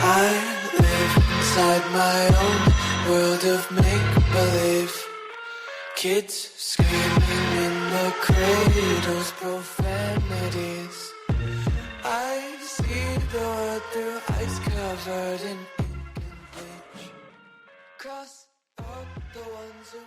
I live inside my own world of make-believe. Kids screaming in the cradles, profanities. I see the world through ice covered in ink and bleach. Cross out the ones who...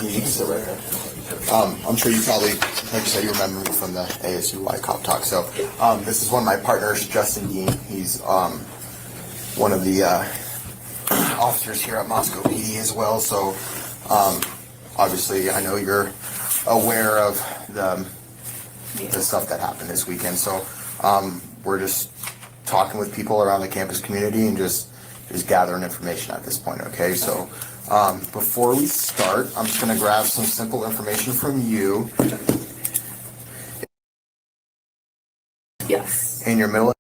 You can sit right here. I'm sure you probably, like you said, you remember me from the ASUY Cop Talk. So this is one of my partners, Justin Dean. He's one of the officers here at Moscow PD as well. So obviously, I know you're aware of the stuff that happened this weekend. So we're just talking with people around the campus community and just gathering information at this point. Okay, so. Before we start, I'm just going to grab some simple information from you. Yes. And your middle.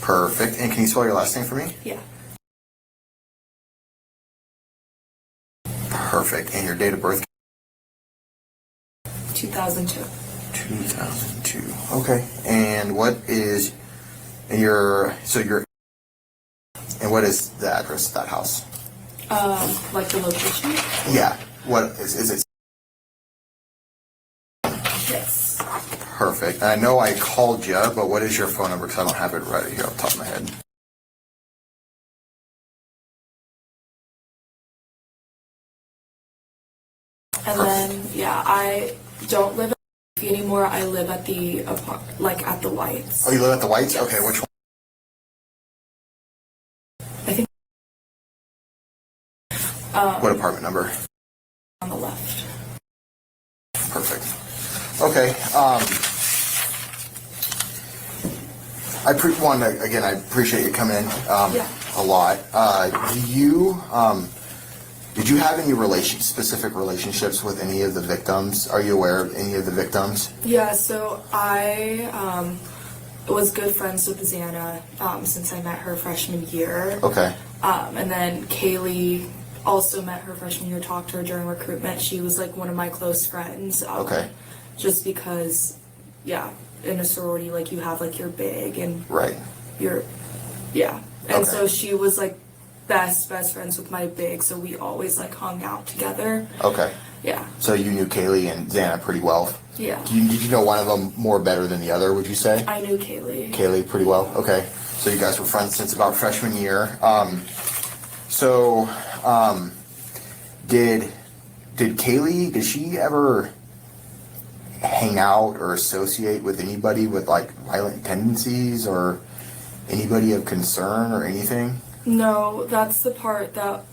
Perfect. And can you spell your last name for me? Yeah. Perfect. And your date of birth? 2002. 2002. Okay. And what is and what is the address of that house? Like the location? Yeah. What is it? Yes. Perfect. And I know I called you, but what is your phone number? Because I don't have it right here off the top of my head. And then, yeah, I don't live at the anymore. I live at the at the Whites. Oh, you live at the Whites? Yes. Okay, which one? I think. What apartment number? On the left. Perfect. Okay. I appreciate you coming in a lot. Did you have any specific relationships with any of the victims? Are you aware of any of the victims? Yeah, so I was good friends with Xana since I met her freshman year. Okay. And then Kaylee also met her freshman year, talked to her during recruitment. She was like one of my close friends. Okay. Just because, yeah, in a sorority, like you have like your big and right. And okay. So she was like best friends with my big, so we always like hung out together. Okay. Yeah. So you knew Kaylee and Xana pretty well. Yeah. Did you know one of them more better than the other, would you say? I knew Kaylee. Kaylee pretty well. Okay. So you guys were friends since about freshman year. Did Kaylee, did she ever hang out or associate with anybody with like violent tendencies or anybody of concern or anything? No, that's the part that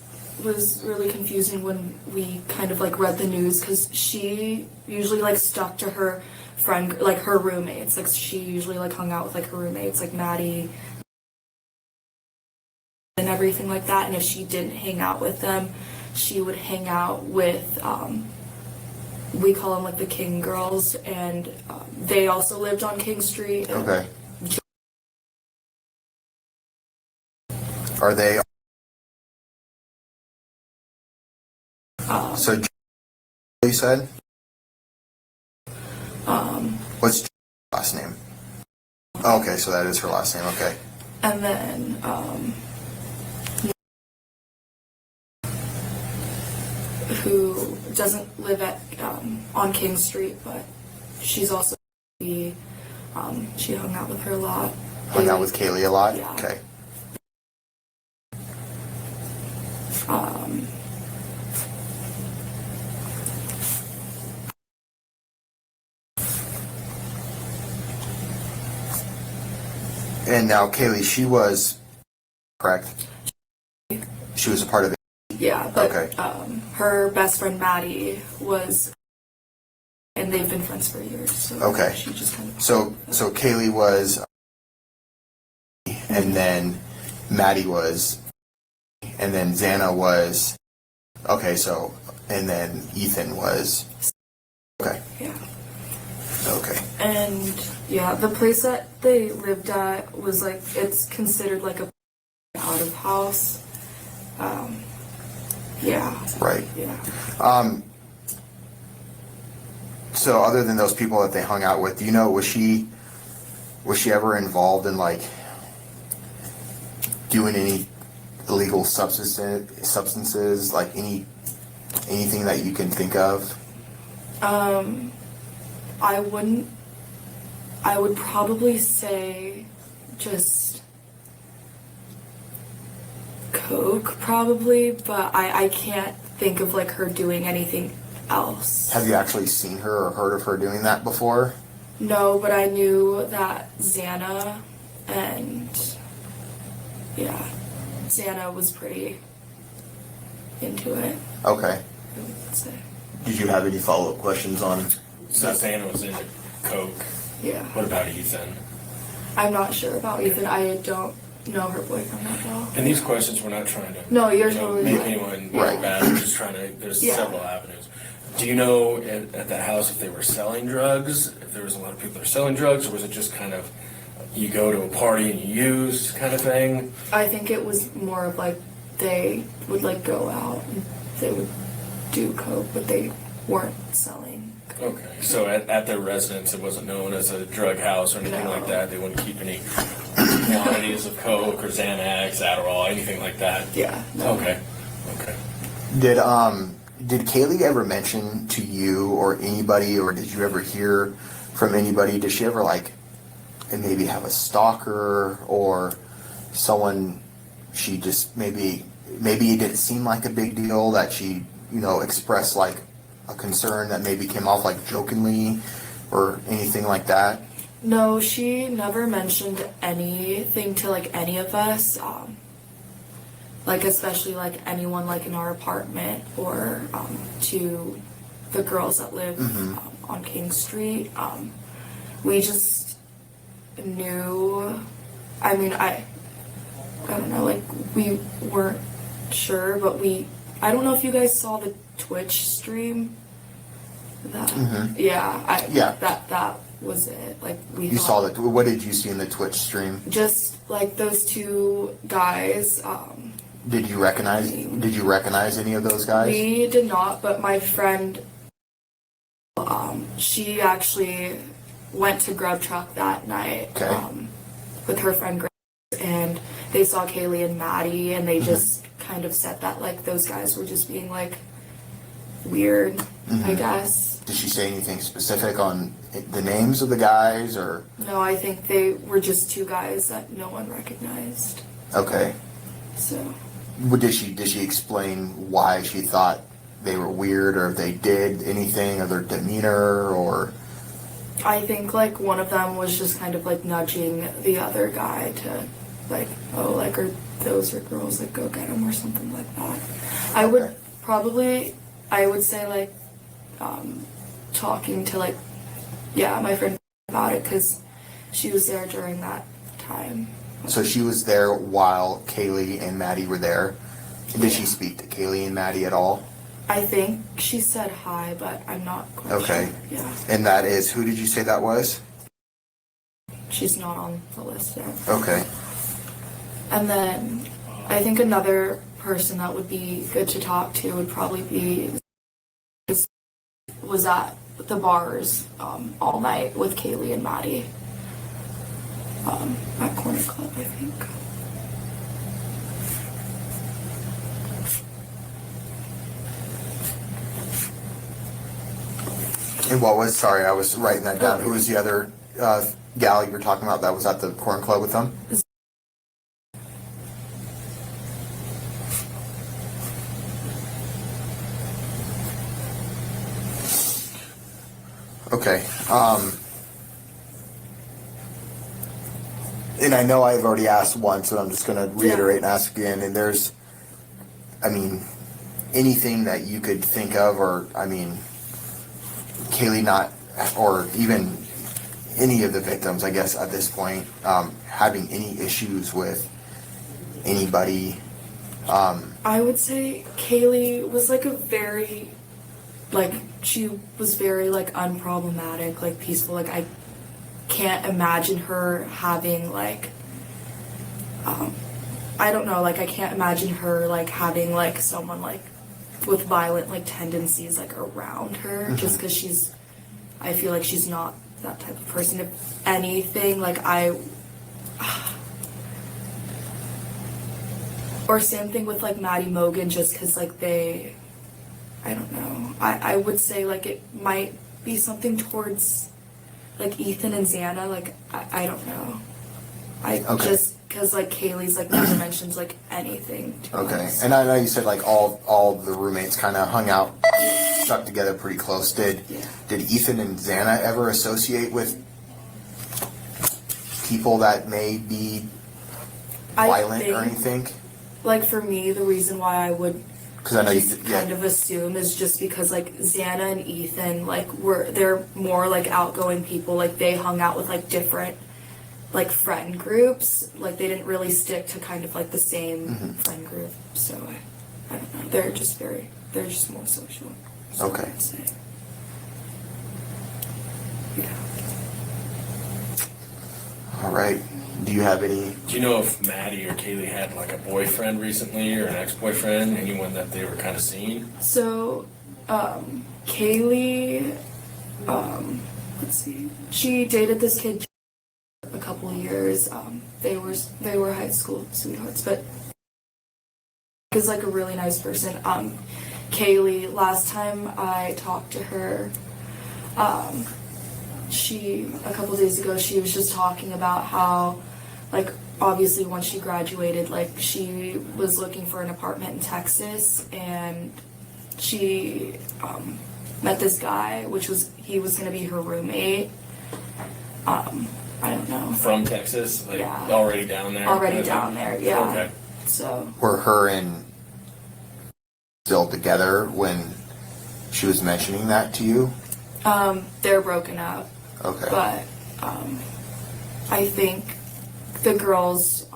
was really confusing when we kind of like read the news, because she usually like stuck to her friend, like her roommates. Like she usually like hung out with like her roommates, like Maddie and everything like that. And if she didn't hang out with them, she would hang out with we call them like the King girls, and they also lived on King Street. Okay. Are they? So you said? What's last name? Okay, so that is her last name. Okay. And then who doesn't live at on King Street, but she's also she hung out with her a lot. Hung out with Kaylee a lot? Yeah. Okay. And now Kaylee, she was correct. She was a part of it. Yeah, but Okay. her best friend Maddie was, and they've been friends for years. So Okay. She just kind of. So Kaylee was, and then Maddie was, and then Xana was. Okay, so and then Ethan was. Okay. Yeah. Okay. And yeah, the place that they lived at was like, it's considered like a out of house. Yeah. Right. Yeah. So other than those people that they hung out with, do you know, was she ever involved in like doing any illegal substances, like anything that you can think of? I would probably say just coke probably, but I can't think of like her doing anything else. Have you actually seen her or heard of her doing that before? No, but I knew that Xana and yeah, Xana was pretty into it, Okay. I would say. Did you have any follow-up questions on? So Xana was into coke. Yeah. What about Ethan? I'm not sure about Ethan. I don't know her boyfriend that well. And these questions, we're not trying to No, you're totally make fine. anyone Right. bad. We're just trying to. There's Yeah. several avenues. Do you know at that house if they were selling drugs? If there was a lot of people that are selling drugs, or was it just kind of you go to a party and you use kind of thing? I think it was more of like they would like go out and they would do coke, but they weren't selling coke. Okay, so at their residence, it wasn't known as a drug house or anything No. like that. They wouldn't keep any quantities of coke or Xanax, Adderall, anything like that. Yeah. No. Okay. Did Kaylee ever mention to you or anybody, or did you ever hear from anybody? Did she ever like, and maybe have a stalker or someone she just maybe it didn't seem like a big deal that she, expressed like a concern that maybe came off like jokingly or anything like that? No, she never mentioned anything to like any of us. Like especially like anyone like in our apartment or to the girls that live on King Street. We just knew. I mean, I don't know. Like we weren't sure, but I don't know if you guys saw the Twitch stream. That Yeah. That was it. Like You saw that. What did you see in the Twitch stream? just like those two guys. Did you recognize any of those guys? We did not, but my friend, she actually went to Grub Truck that night Okay. with her friend Grace, and they saw Kaylee and Maddie, and they just kind of said that like those guys were just being like weird, I guess. Did she say anything specific on the names of the guys or? No, I think they were just two guys that no one recognized. Okay. So. Did she explain why she thought they were weird, or if they did anything, or their demeanor, or? I think like one of them was just kind of like nudging the other guy to like, oh, like are those are girls, like go get them or something like that. I would say like talking to like my friend about it because she was there during that time. So she was there while Kaylee and Maddie were there. Did she speak to Kaylee and Maddie at all? I think she said hi, but I'm not quite Okay. sure. Yeah. And that is, who did you say that was? She's not on the list yet. Okay. And then I think another person that would be good to talk to would probably be was at the bars all night with Kaylee and Maddie at Corner Club, I think. And what was, sorry, I was writing that down. Who was the other gal you were talking about that was at the Corn Club with them? Okay. and I know I've already asked once, and I'm just going to reiterate and ask again. And there's, I mean, anything that you could think of, or I mean, Kaylee not, or even any of the victims, I guess at this point, having any issues with anybody. I would say Kaylee was like a very, like, she was very like unproblematic, like peaceful. Like I can't imagine her having like, I don't know, like I can't imagine her like having like someone like with violent like tendencies like around her, just because she's, I feel like she's not that type of person. If anything, like or same thing with like Maddie Mogan, just because like they, I don't know, I would say like it might be something towards like Ethan and Xana, like I don't know, just because like Kaylee's like never mentions like anything to us. And I know you said like all the roommates kind of hung out, stuck together pretty close. Did Ethan and Xana ever associate with people that may be violent or anything? Like for me, the reason why I would because I know kind of assume is just because like Xana and Ethan like they're more like outgoing people, like they hung out with like different like friend groups, like they didn't really stick to kind of like the same friend group, so I don't know, they're just more social, so okay. I'd say. Yeah. All right. Do you have any? Do you know if Maddie or Kaylee had like a boyfriend recently or an ex-boyfriend, anyone that they were kind of seeing? So, Kaylee, let's see, she dated this kid a couple years. They were high school sweethearts, but is like a really nice person. Kaylee, last time I talked to her, a couple days ago, she was just talking about how, like, obviously once she graduated, like, she was looking for an apartment in Texas, and she met this guy, he was gonna be her roommate. I don't know. From Texas? Like, yeah. Already down there? Already down there, yeah. Okay. So. Were her and still together when she was mentioning that to you? They're broken up. Okay. But I think the girls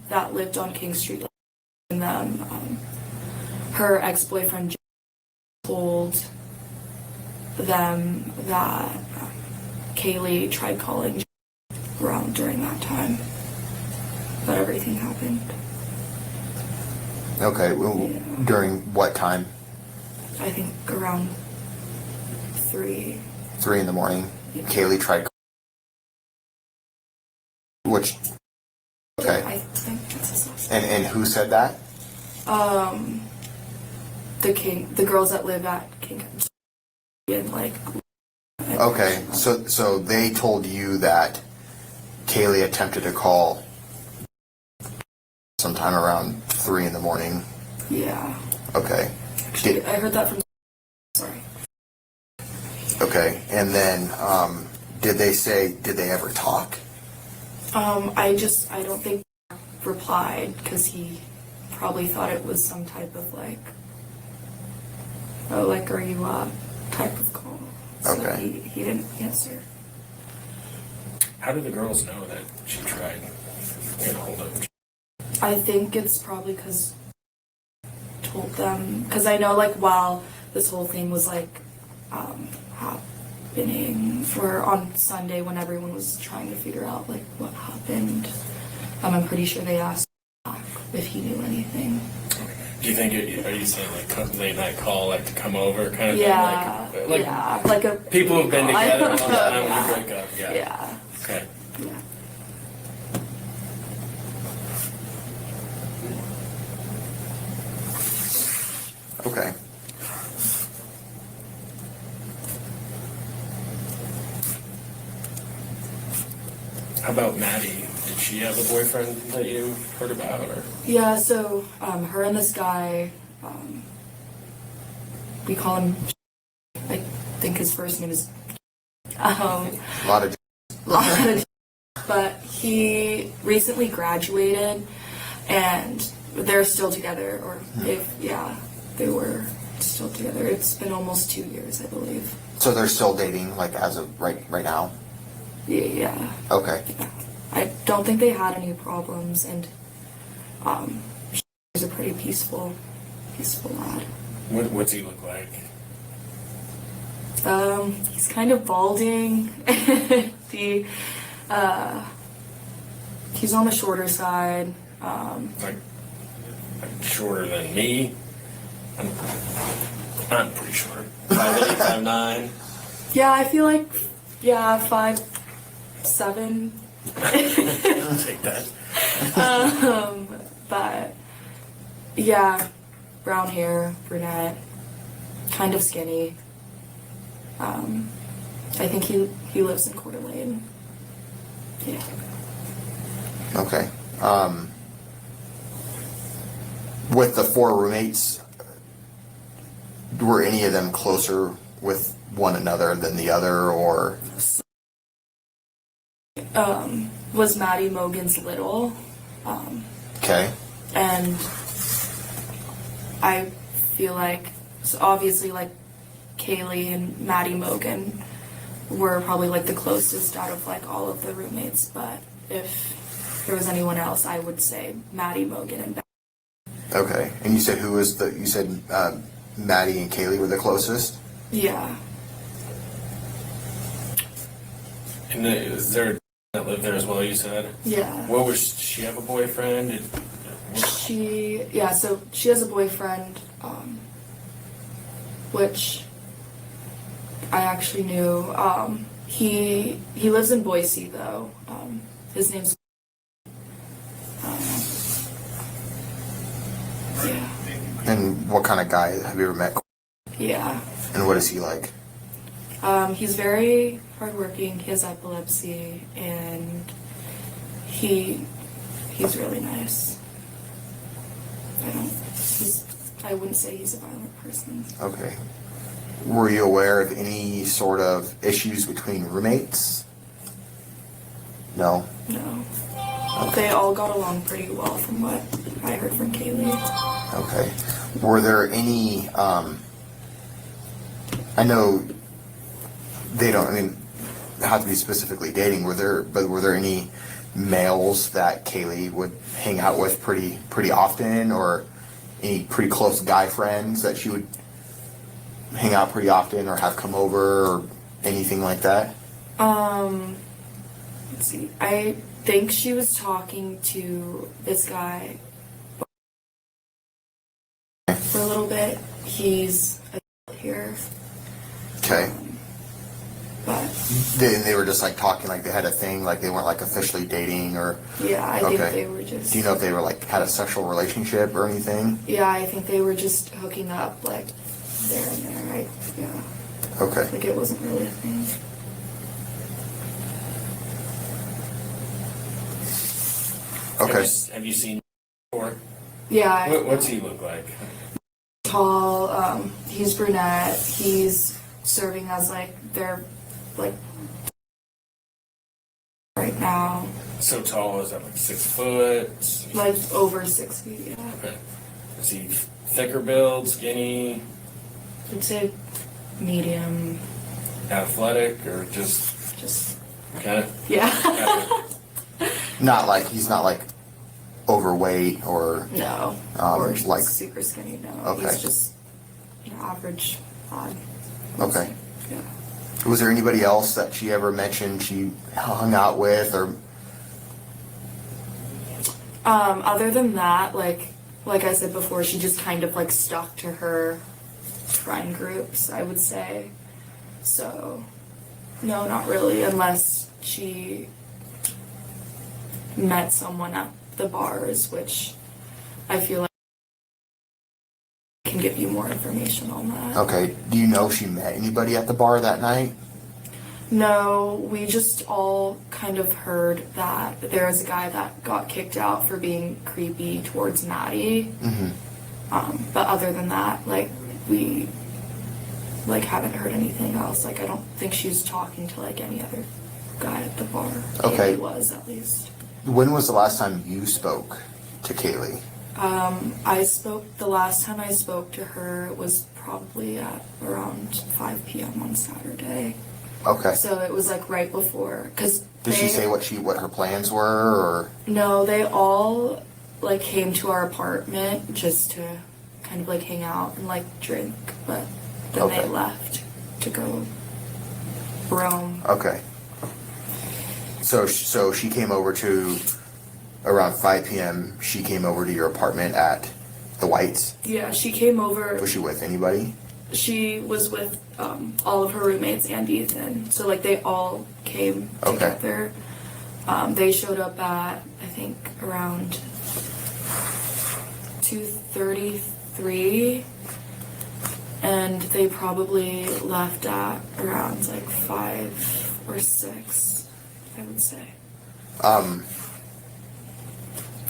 that lived on King Street and them, her ex-boyfriend told them that Kaylee tried calling around during that time, but everything happened. Okay. Well, Yeah. During what time? I think around 3. 3 in the morning. Yeah. Kaylee tried. Which? Okay. I think that's his last And who said that? the girls that live at King and like. Okay. So they told you that Kaylee attempted to call sometime around 3 in the morning. Yeah. Okay. Actually, I heard that from. Sorry. Okay. And then did they ever talk? I don't think he replied because he probably thought it was some type of like, oh, like, are you up type of call. So Okay. he didn't answer. How do the girls know that she tried to get a hold of? I think it's probably because told them, because I know like while this whole thing was like happening for on Sunday when everyone was trying to figure out like what happened, I'm pretty sure they asked if he knew anything. Do you think are you saying like late night call, like to come over kind of Yeah, thing? Like yeah, like a people who've been together a long time when yeah. you break up. Yeah. Yeah. Okay. Yeah. Okay. How about Maddie? Did she have a boyfriend that you heard about? Or? Yeah, so her and this guy, we call him, I think his first name is, A lot of. but he recently graduated, and they're still together, or they were still together. It's been almost 2 years, I believe. So they're still dating, like, as of right now? Yeah. Okay. Yeah. I don't think they had any problems, and he's a pretty peaceful lad. What's he look like? He's kind of balding. He's on the shorter side. Like shorter than me. I'm pretty short. 5'8", 5'9". Yeah, I feel like 5'7". I'll take that. But yeah, brown hair, brunette, kind of skinny. I think he lives in Coeur d'Alene. Yeah. Okay. With the 4 roommates, were any of them closer with one another than the other, or? Was Maddie Mogan's little. Okay. And I feel like, so obviously, like, Kaylee and Maddie Mogan were probably, like, the closest out of, like, all of the roommates, but if there was anyone else, I would say Maddie Mogan and Beth. Okay. And you said you said Maddie and Kaylee were the closest? Yeah. And is there that lived there as well, you said? Yeah. What was she have a boyfriend? So she has a boyfriend, which I actually knew. He lives in Boise though. His name's yeah. And what kind of guy have you ever met? Yeah. And what is he like? He's very hardworking. He has epilepsy, and he's really nice. I wouldn't say he's a violent person. Okay. Were you aware of any sort of issues between roommates? No? No. They all got along pretty well from what I heard from Kaylee. Okay. Were there any, I know they don't, have to be specifically dating, were there any males that Kaylee would hang out with pretty often, or any pretty close guy friends that she would hang out pretty often or have come over or anything like that? Let's see. I think she was talking to this guy for a little bit. He's here. Okay. But They were just like talking, like they had a thing, like they weren't like officially dating, or? yeah, I think they were just. Do you know if they were like had a sexual relationship or anything? Yeah, I think they were just hooking up like there and there. Yeah. Okay. Like it wasn't really a thing. Okay. Have you seen before? Yeah. What's he look like? Tall. He's brunette. He's serving as like their like right now. So tall, is that like 6 foot? Like over 6 feet. Yeah. Okay. Is he thicker build, skinny, I'd say medium. athletic, or just kind of? Yeah. He's not like overweight or. No. Or like super skinny. No. Okay. He's just average odd. Okay. Yeah. Was there anybody else that she ever mentioned she hung out with, or? Other than that, like I said before, she just kind of like stuck to her friend groups, I would say. So, no, not really, unless she met someone at the bars, which I feel like I can give you more information on that. Okay. Do you know if she met anybody at the bar that night? No, we just all kind of heard that there was a guy that got kicked out for being creepy towards Maddie. Mm-hmm. But other than that, like, we haven't heard anything else. Like, I don't think she's talking to like any other guy at the bar. Okay. Kaylee was, at least. When was the last time you spoke to Kaylee? The last time I spoke to her was probably at around 5 p.m. on Saturday. Okay. So it was like right before, cause Did she say what her plans were, or? No, they all like came to our apartment just to kind of like hang out and like drink, but then Okay. they left to go roam. Okay. So she came over to around 5 p.m. She came over to your apartment at the Whites. Yeah, she came over. Was she with anybody? She was with all of her roommates and Ethan, so like they all came Okay. together. They showed up at I think around 2:33, and they probably left at around like 5 or 6, I would say.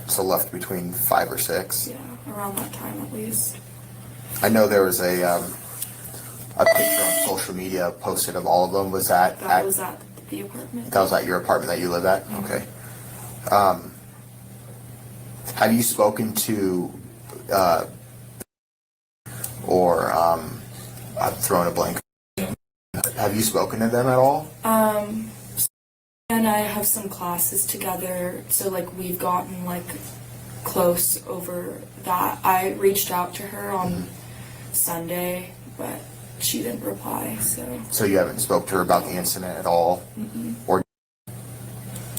So left between 5 or 6. Yeah, around that time at least. I know there was a picture on social media posted of all of them. Was that That was at the apartment. that was at your apartment that you live at? Okay. Have you spoken to or I've thrown a blank. Have you spoken to them at all? And I have some classes together, so like we've gotten like close over that. I reached out to her on Sunday, but she didn't reply. So you haven't spoke to her about the incident at all? Or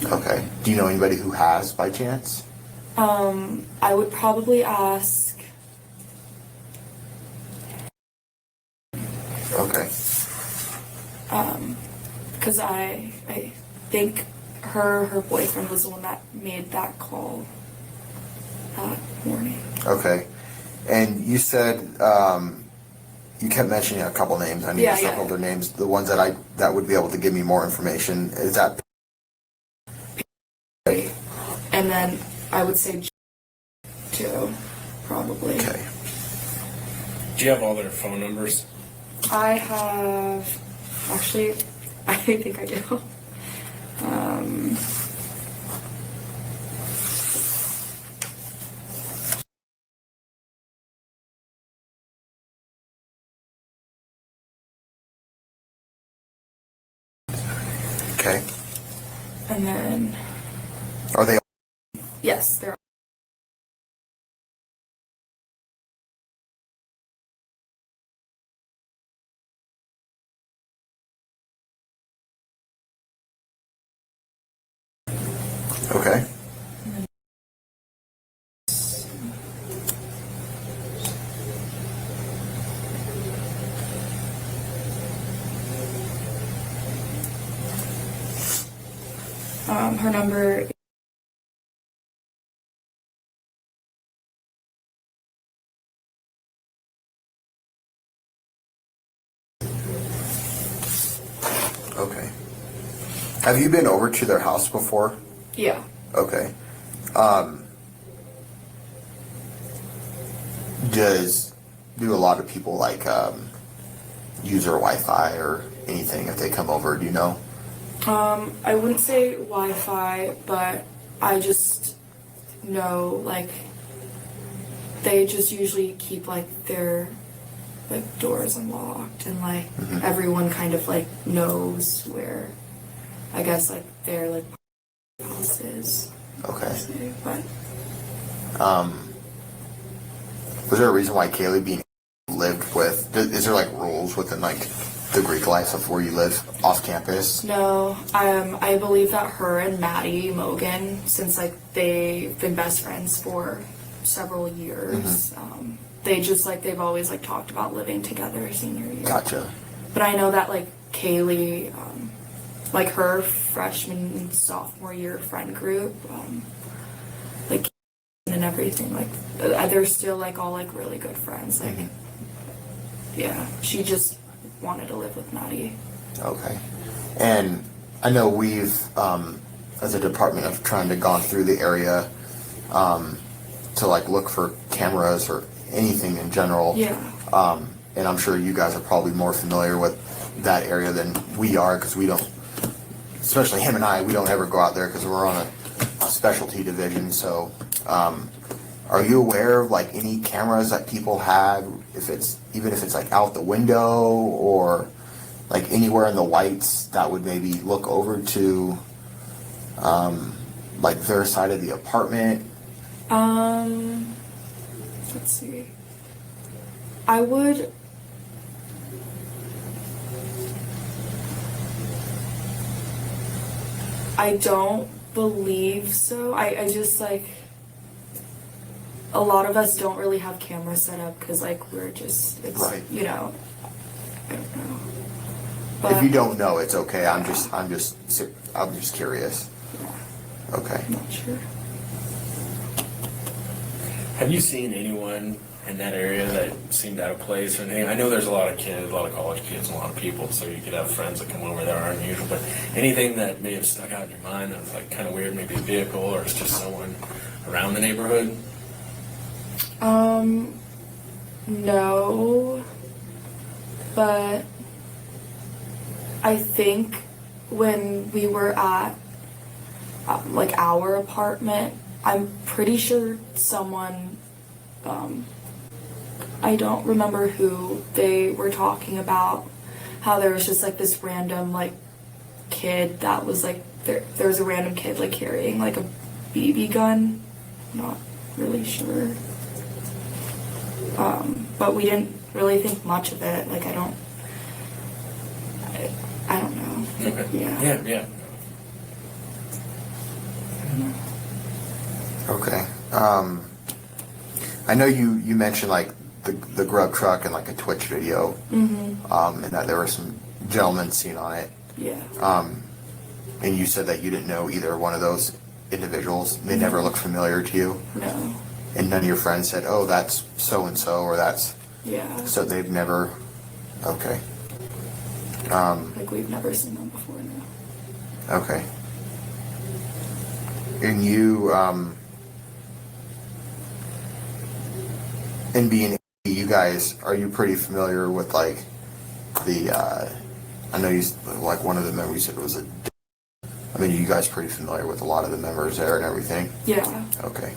okay. Do you know anybody who has by chance? I would probably ask. Okay. Because I think her boyfriend was the one that made that call that morning. Okay. And you said you kept mentioning a couple names. I need Yeah, several yeah. other names. The ones that would be able to give me more information. Is that And then I would say too, probably. okay? Do you have all their phone numbers? I have, actually, I think I do. Okay. And then, Are they? yes, there are. Okay. Her number. Okay. Have you been over to their house before? Yeah. Okay. Do a lot of people like use their Wi-Fi or anything if they come over? Do you know? I wouldn't say Wi-Fi, but I just know like they just usually keep like their like doors unlocked, and like everyone kind of like knows where I guess like their like house is. Okay. But Was there a reason why Kaylee being lived with? Is there like rules within like the Greek life of where you live off campus? no, I believe that her and Maddie Mogan, since like they've been best friends for several years, they've always like talked about living together senior year. Gotcha. But I know that like Kaylee, like her freshman and sophomore year friend group, like and everything, like they're still like all like really good friends. Like, yeah, she just wanted to live with Maddie. Okay. And I know we've, as a department, have trying to gone through the area to like look for cameras or anything in general. Yeah. And I'm sure you guys are probably more familiar with that area than we are because we don't especially him and I, we don't ever go out there because we're on a specialty division. So, are you aware of like any cameras that people have, even if it's like out the window or like anywhere in the lights that would maybe look over to like their side of the apartment? Let's see. I don't believe so. I just like, a lot of us don't really have cameras set up because like we're just, it's, Right. you know, I don't know. But, If you don't know, it's okay. I'm just curious. yeah, Okay. I'm not sure. Have you seen anyone in that area that seemed out of place or anything? I know there's a lot of kids, a lot of college kids, and a lot of people, so you could have friends that come over that are unusual, but anything that may have stuck out in your mind that was like kind of weird, maybe a vehicle or it's just someone around the neighborhood? No, but I think when we were at like our apartment, I'm pretty sure someone, I don't remember who, they were talking about how there was just like this random like kid that was like, there was a random kid like carrying like a BB gun. Not really sure. But we didn't really think much of it. Like I don't know. Okay. Yeah. Yeah. Okay. I know you mentioned like the grub truck and like a Twitch video, and that there were some gentlemen seen on it. Yeah. And you said that you didn't know either one of those individuals. They never looked familiar to you. No. And none of your friends said, "Oh, that's so and so," or "That's." Yeah. So they've never. Okay. Like we've never seen them before. No. Okay. And you, and being you guys, are you pretty familiar with like the? I know you like one of the members said it was a. I mean, you guys pretty familiar with a lot of the members there and everything. Yeah. Okay.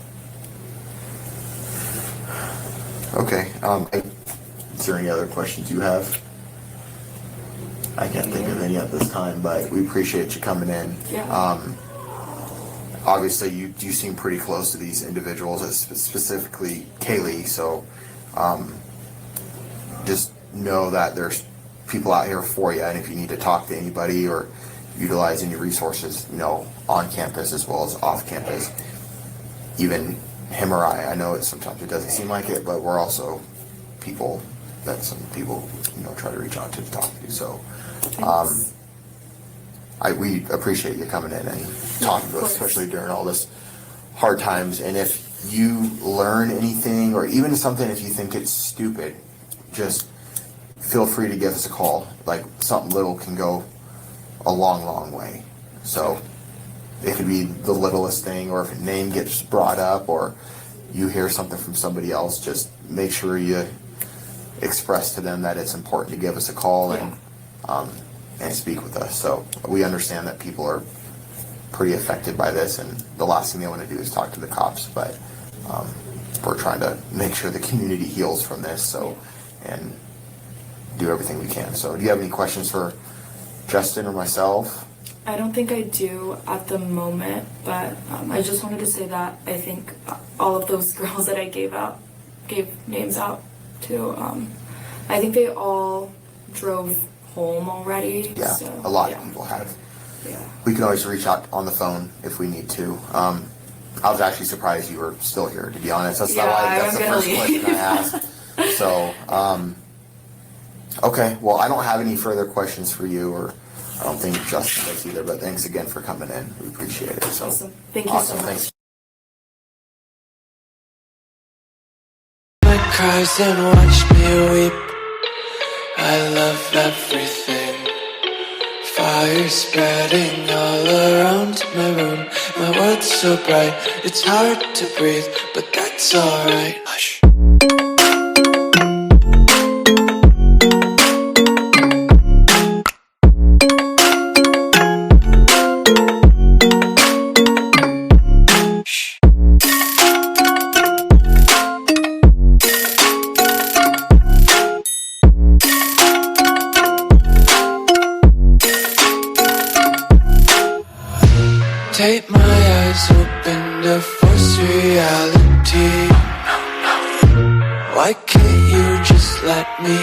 Okay. Is there any other questions you have? I can't think of any at this time, but we appreciate you coming in. Yeah. Obviously, you seem pretty close to these individuals, specifically Kaylee. So, just know that there's people out here for you, and if you need to talk to anybody or utilize any resources, on campus as well as off campus, even him or I know sometimes it doesn't seem like it, but we're also people that some people try to reach out to talk to. So, Thanks. we appreciate you coming in and talking to us, especially during all this hard times. And if you learn anything, or even something, if you think it's stupid, just feel free to give us a call. Like something little can go a long, long way. So it could be the littlest thing, or if a name gets brought up, or you hear something from somebody else, just make sure you express to them that it's important to give us a call and speak with us. So we understand that people are pretty affected by this, and the last thing they want to do is talk to the cops, but we're trying to make sure the community heals from this, so, and do everything we can. So do you have any questions for Justin or myself? I don't think I do at the moment, but I just wanted to say that I think all of those girls that I gave names out to, I think they all drove home already. Yeah, so, a lot of people have. Yeah. We can always reach out on the phone if we need to. I was actually surprised you were still here, to be honest. That's the first question I asked. So, okay. Well, I don't have any further questions for you, or I don't think Justin does either, but thanks again for coming in. We appreciate it. So, Awesome. Thank you so much. Thanks. My cries and watch me weep. I love everything. Fire spreading all around my room. My world's so bright, it's hard to breathe, but that's alright. Hush. keep my eyes open to force reality. Why can't you just let me